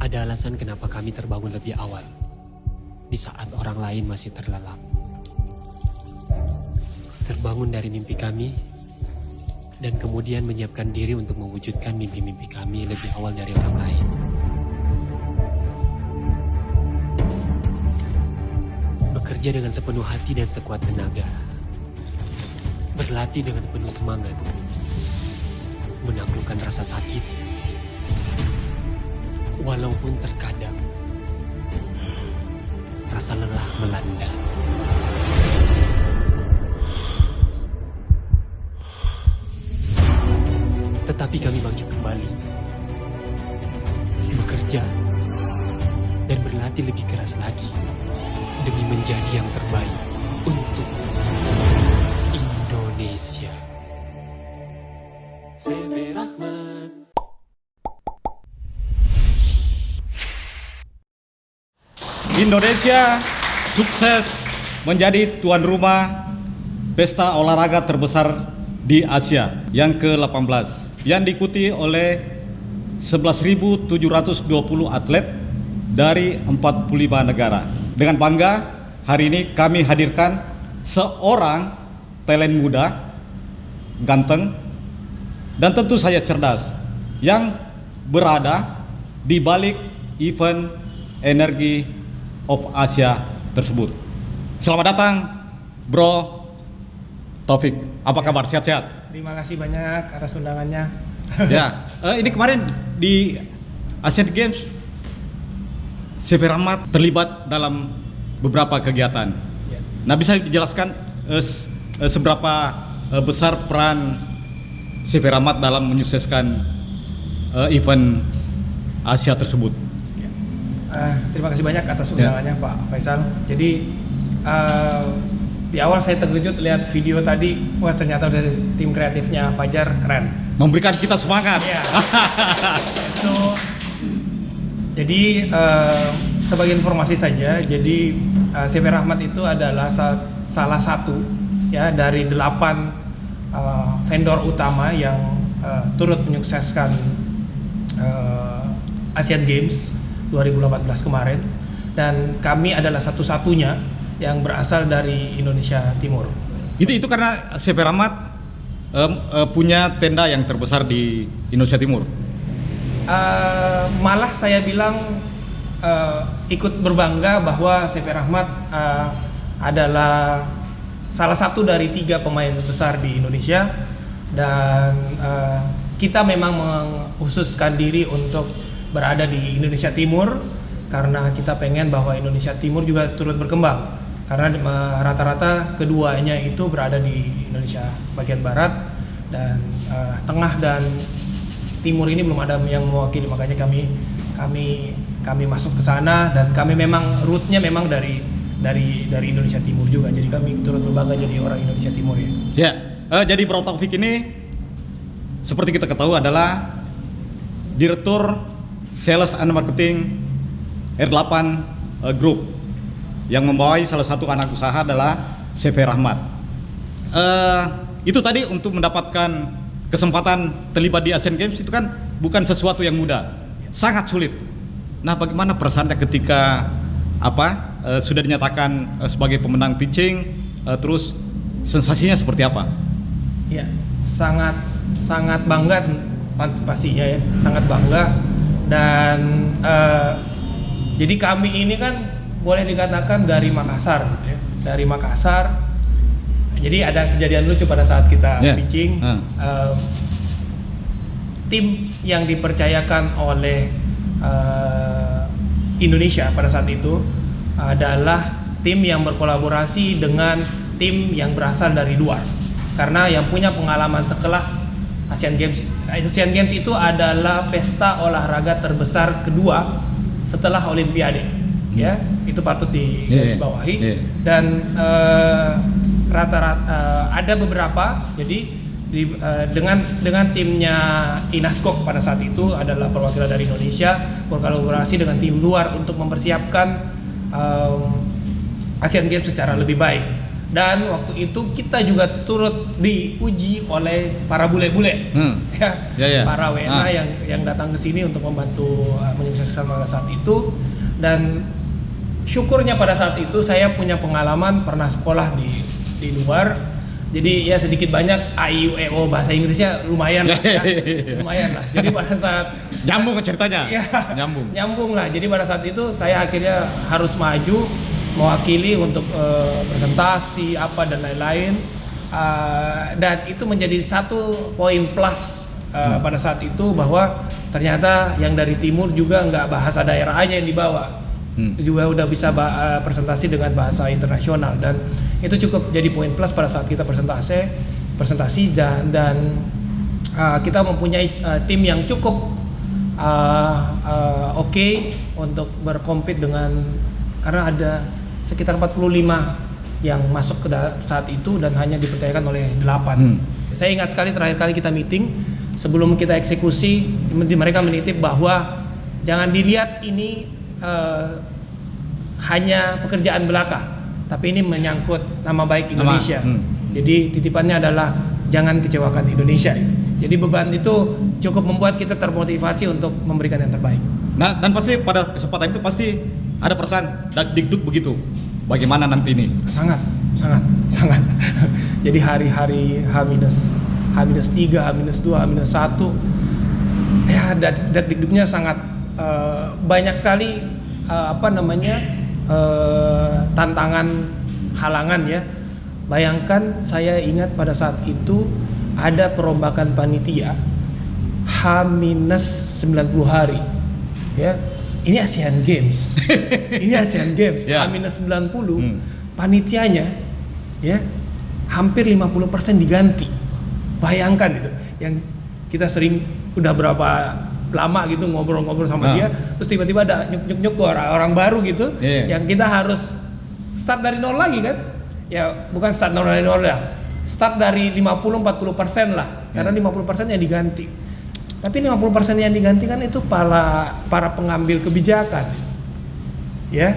Ada alasan kenapa kami terbangun lebih awal, di saat orang lain masih terlelap. Terbangun dari mimpi kami, dan kemudian menyiapkan diri untuk mewujudkan mimpi-mimpi kami lebih awal dari orang lain. Bekerja dengan sepenuh hati dan sekuat tenaga. Berlatih dengan penuh semangat. Menaklukkan rasa sakit. Walaupun terkadang rasa lelah melanda. Tetapi kami bangkit kembali. Bekerja dan berlatih lebih keras lagi demi menjadi yang terbaik untuk Indonesia. CV Rahmat. Indonesia sukses menjadi tuan rumah pesta olahraga terbesar di Asia yang ke-18 yang diikuti oleh 11.720 atlet dari 45 negara. Dengan bangga, hari ini kami hadirkan seorang talent muda, ganteng, dan tentu saja cerdas yang berada di balik event Energy of Asia tersebut. Selamat datang, Bro Taufik. Apa kabar? Sehat-sehat? Terima kasih banyak atas undangannya. Ya, ini kemarin di Asian Games, CV Rahmat terlibat dalam beberapa kegiatan. Ya. Nah, bisa dijelaskan seberapa besar peran CV Rahmat dalam menyukseskan event Asia tersebut? Terima kasih banyak atas undangannya, Pak Faisal. Jadi di awal saya terkejut lihat video tadi, wah ternyata udah tim kreatifnya Fajar keren. Memberikan kita semangat. Iya. Itu. Jadi sebagai informasi saja, jadi CV Rahmat itu adalah salah satu ya dari 8 vendor utama yang turut menyukseskan Asian Games 2018 kemarin, dan kami adalah satu-satunya yang berasal dari Indonesia Timur. Itu karena CV Rahmat punya tenda yang terbesar di Indonesia Timur. Malah saya bilang ikut berbangga bahwa CV Rahmat adalah salah satu dari 3 pemain besar di Indonesia, dan kita memang mengkhususkan diri untuk berada di Indonesia Timur karena kita pengen bahwa Indonesia Timur juga turut berkembang, karena rata-rata keduanya itu berada di Indonesia bagian barat, dan tengah dan timur ini belum ada yang mewakili, makanya kami masuk ke sana, dan kami memang rootnya memang dari Indonesia Timur juga, jadi kami turut berbangga jadi orang Indonesia Timur ya. Ya, jadi Bro Taufik ini seperti kita ketahui adalah Direktur Sales and Marketing R8 Group yang membawai salah satu anak usaha adalah CV Rahmat. Itu tadi untuk mendapatkan kesempatan terlibat di Asian Games itu kan bukan sesuatu yang mudah, sangat sulit. Nah, bagaimana perasaannya ketika sudah dinyatakan sebagai pemenang pitching, terus sensasinya seperti apa? Ya, sangat bangga pastinya ya, sangat bangga. Dan jadi kami ini kan boleh dikatakan dari Makassar gitu ya, dari Makassar. Jadi ada kejadian lucu pada saat kita pitching. Tim yang dipercayakan oleh Indonesia pada saat itu adalah tim yang berkolaborasi dengan tim yang berasal dari luar, karena yang punya pengalaman sekelas Asian Games itu adalah pesta olahraga terbesar kedua setelah Olimpiade, ya itu patut digarisbawahi. Dan rata-rata ada beberapa, jadi dengan timnya Inaskok pada saat itu adalah perwakilan dari Indonesia berkolaborasi dengan tim luar untuk mempersiapkan Asian Games secara lebih baik. Dan waktu itu kita juga turut diuji oleh para bule-bule, para WNA yang datang ke sini untuk membantu menyukseskan pada saat itu. Dan syukurnya pada saat itu saya punya pengalaman pernah sekolah di luar. Jadi ya sedikit banyak AIUEO bahasa Inggrisnya lumayan lah ya. Lumayan lah. Jadi pada saat nyambung ceritanya. Ya, nyambung lah. Jadi pada saat itu saya akhirnya harus maju mewakili untuk presentasi apa dan lain-lain. Dan itu menjadi satu poin plus pada saat itu, bahwa ternyata yang dari timur juga nggak bahasa daerah aja yang dibawa, juga udah bisa presentasi dengan bahasa internasional, dan itu cukup jadi poin plus pada saat kita presentasi dan kita mempunyai tim yang cukup oke untuk berkompet dengan, karena ada sekitar 45 yang masuk ke saat itu dan hanya dipercayakan oleh 8. Saya ingat sekali terakhir kali kita meeting sebelum kita eksekusi, mereka menitip bahwa jangan dilihat ini hanya pekerjaan belaka, tapi ini menyangkut nama baik Indonesia. Jadi titipannya adalah jangan kecewakan Indonesia itu. Jadi beban itu cukup membuat kita termotivasi untuk memberikan yang terbaik. Nah, dan pasti pada kesempatan itu pasti ada perasaan dikduk begitu. Bagaimana nanti ini? Sangat. Jadi hari-hari H-3, H-2, H-1, ya dikduknya sangat banyak sekali tantangan, halangan ya. Bayangkan, saya ingat pada saat itu ada perombakan panitia H-90 hari ya. Ini Asian Games. Yeah. H-90 panitianya ya hampir 50% diganti. Bayangkan itu. Yang kita sering udah berapa lama gitu ngobrol-ngobrol sama dia, terus tiba-tiba ada nyuk-nyuk orang baru gitu, yang kita harus start dari nol lagi kan? Ya bukan start dari nol ya. Start dari 50-40% lah. Karena 50% yang diganti. Tapi 50% yang digantikan itu para pengambil kebijakan, ya.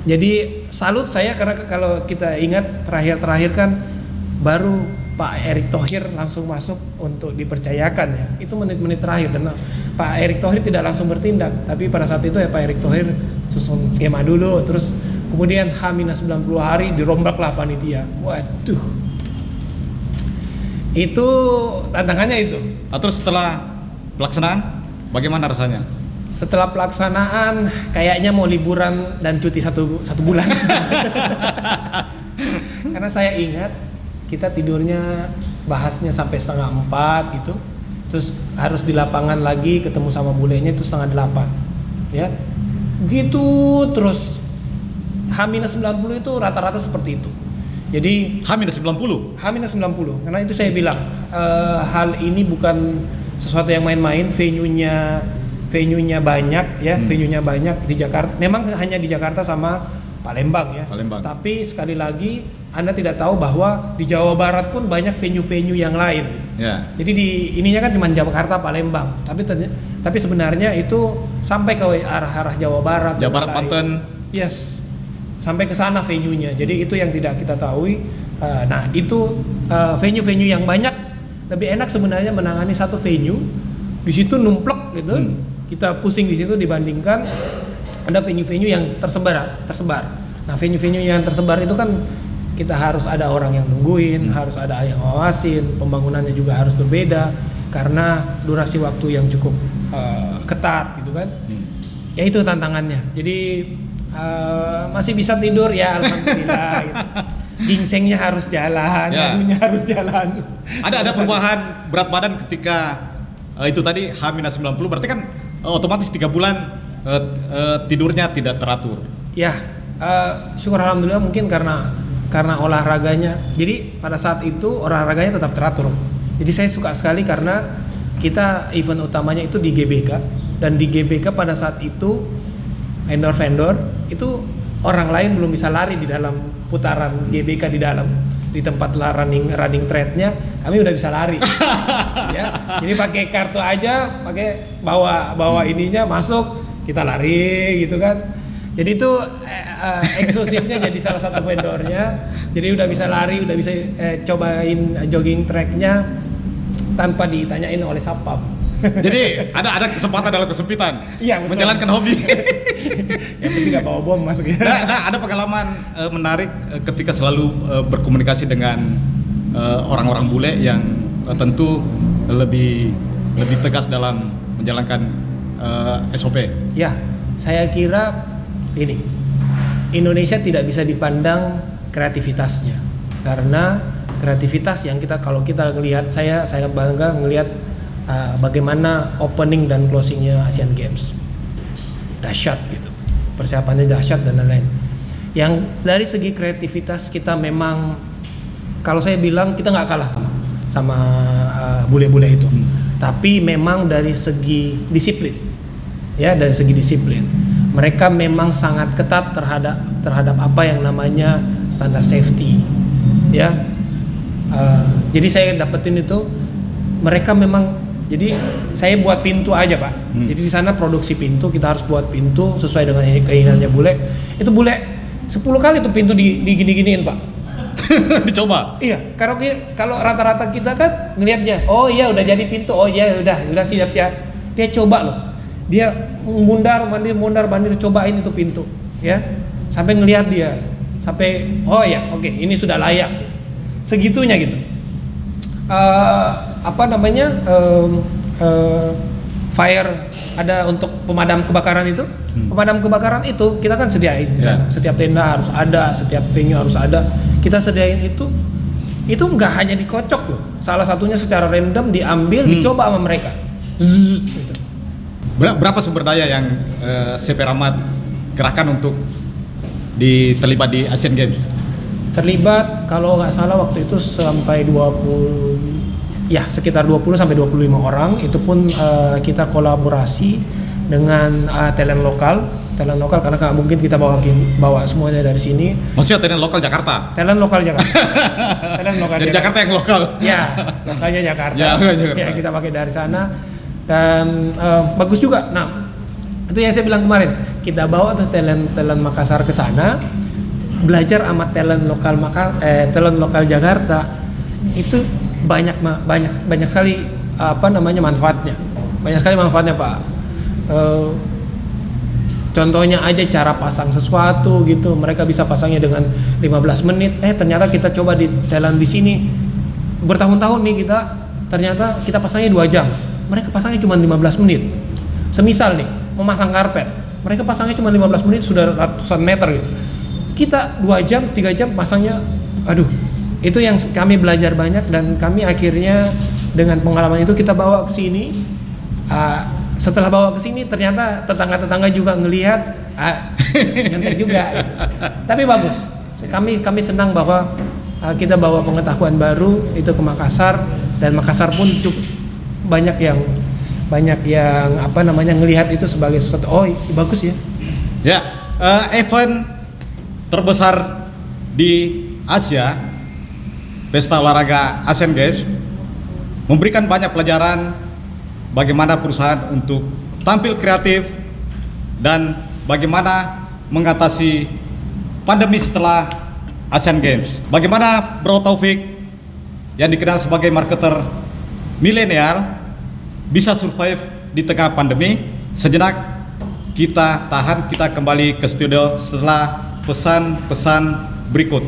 Jadi salut saya, karena kalau kita ingat terakhir kan baru Pak Erick Thohir langsung masuk untuk dipercayakan ya. Itu menit-menit terakhir, dan Pak Erick Thohir tidak langsung bertindak, tapi pada saat itu ya Pak Erick Thohir susun skema dulu, terus kemudian H-90 hari dirombaklah panitia. Waduh, itu tantangannya itu. Terus setelah pelaksanaan bagaimana rasanya? Setelah pelaksanaan kayaknya mau liburan dan cuti satu bulan. Karena saya ingat kita tidurnya bahasnya sampai 3:30 gitu, terus harus di lapangan lagi ketemu sama bulenya itu 7:30 ya, gitu terus. H-90 itu rata-rata seperti itu. Jadi H-90 karena itu saya bilang hal ini bukan sesuatu yang main-main. Venue-nya banyak ya, venue-nya banyak di Jakarta. Memang hanya di Jakarta sama Palembang ya. Tapi sekali lagi Anda tidak tahu bahwa di Jawa Barat pun banyak venue-venue yang lain gitu. Yeah. Jadi ininya kan cuma Jakarta, Palembang. Tapi sebenarnya itu sampai ke arah Jawa Barat, Banten. Yes. Sampai ke sana venue-nya. Jadi itu yang tidak kita tahu. Nah, itu venue-venue yang banyak, lebih enak sebenarnya menangani satu venue. Di situ numplek gitu. Kita pusing di situ dibandingkan ada venue-venue yang tersebar. Nah, venue-venue yang tersebar itu kan kita harus ada orang yang nungguin, harus ada yang ngawasin, pembangunannya juga harus berbeda karena durasi waktu yang cukup ketat gitu kan. Ya itu tantangannya. Jadi masih bisa tidur ya, alhamdulillah gitu. Gingsengnya harus jalan, lagunya harus jalan. Ada perubahan berat badan ketika itu tadi H-90, berarti kan otomatis 3 bulan tidurnya tidak teratur. Ya, syukur alhamdulillah mungkin karena olahraganya. Jadi pada saat itu olahraganya tetap teratur. Jadi saya suka sekali karena kita event utamanya itu di GBK, dan di GBK pada saat itu vendor-vendor itu orang lain belum bisa lari di dalam putaran GBK, di tempat running track-nya kami udah bisa lari. Ya, jadi pakai kartu aja, pakai bawa ininya masuk, kita lari gitu kan. Jadi itu eksklusifnya jadi salah satu vendornya. Jadi udah bisa lari, udah bisa cobain jogging tracknya tanpa ditanyain oleh satpam. Jadi ada kesempatan dalam kesempitan. Iya, betul. Menjalankan hobi. Yang penting nggak bawa bom masuk ya. Nah, ada pengalaman menarik ketika selalu berkomunikasi dengan orang-orang bule yang tentu lebih tegas dalam menjalankan SOP. Ya, saya kira ini Indonesia tidak bisa dipandang kreativitasnya, karena kreativitas yang kalau kita ngelihat, saya bangga ngelihat bagaimana opening dan closingnya Asian Games, dahsyat gitu, persiapannya dahsyat dan lain-lain. Yang dari segi kreativitas kita memang, kalau saya bilang kita nggak kalah sama bule-bule itu, tapi memang dari segi disiplin, ya dari segi disiplin. Mereka memang sangat ketat terhadap apa yang namanya standar safety, ya. Jadi saya dapetin itu, mereka memang, jadi saya buat pintu aja Pak. Jadi di sana produksi pintu, kita harus buat pintu sesuai dengan keinginannya bule. Itu bule 10 kali tuh pintu digini-giniin Pak. Dicoba. Iya, kalau rata-rata kita kan ngelihatnya, oh iya udah jadi pintu, oh iya udah siap-siap. Dia coba loh. Dia mundar mandir cobain itu pintu, ya. Sampai ngelihat dia, sampai oh ya, oke, ini sudah layak gitu. Segitunya gitu. Fire ada untuk pemadam kebakaran itu. Pemadam kebakaran itu kita kan sediain di sana. Setiap tenda harus ada, setiap venue harus ada. Kita sediain itu nggak hanya dikocok loh. Salah satunya secara random diambil, dicoba sama mereka. Gitu. Berapa sumber daya yang CV Rahmat kerahkan untuk terlibat di Asian Games? Terlibat kalau nggak salah waktu itu sampai 20, ya sekitar 20 sampai 25 orang. Itu pun kita kolaborasi dengan talent lokal karena nggak mungkin kita bawa semuanya dari sini. Maksudnya talent lokal Jakarta? Talent lokal Jakarta. Talent lokal dari Jakarta yang lokal? Ya, lokalnya Jakarta. Jakarta. Ya, kita pakai dari sana. Dan bagus juga. Nah, itu yang saya bilang kemarin, kita bawa tuh talent Makassar ke sana, belajar sama talent lokal Jakarta. Itu banyak sekali manfaatnya. Banyak sekali manfaatnya Pak. Contohnya aja cara pasang sesuatu gitu, mereka bisa pasangnya dengan 15 menit. Ternyata kita coba di talent di sini bertahun-tahun nih, ternyata kita pasangnya 2 jam. Mereka pasangnya cuma 15 menit. Semisal nih, mau masang karpet, mereka pasangnya cuma 15 menit sudah ratusan meter gitu. Kita 2 jam, 3 jam pasangnya, aduh. Itu yang kami belajar banyak, dan kami akhirnya dengan pengalaman itu kita bawa ke sini. Setelah bawa ke sini ternyata tetangga-tetangga juga ngelihat nyantek juga gitu. Tapi bagus. Kami senang bahwa kita bawa pengetahuan baru itu ke Makassar, dan Makassar pun cukup banyak yang ngelihat itu sebagai sesuatu, oh bagus ya. Ya, event terbesar di Asia, Pesta Olahraga Asian Games, memberikan banyak pelajaran bagaimana perusahaan untuk tampil kreatif dan bagaimana mengatasi pandemi setelah Asian Games. Bagaimana Bro Taufik yang dikenal sebagai marketer milenial bisa survive di tengah pandemi. Sejenak kita tahan, kita kembali ke studio setelah pesan-pesan berikut.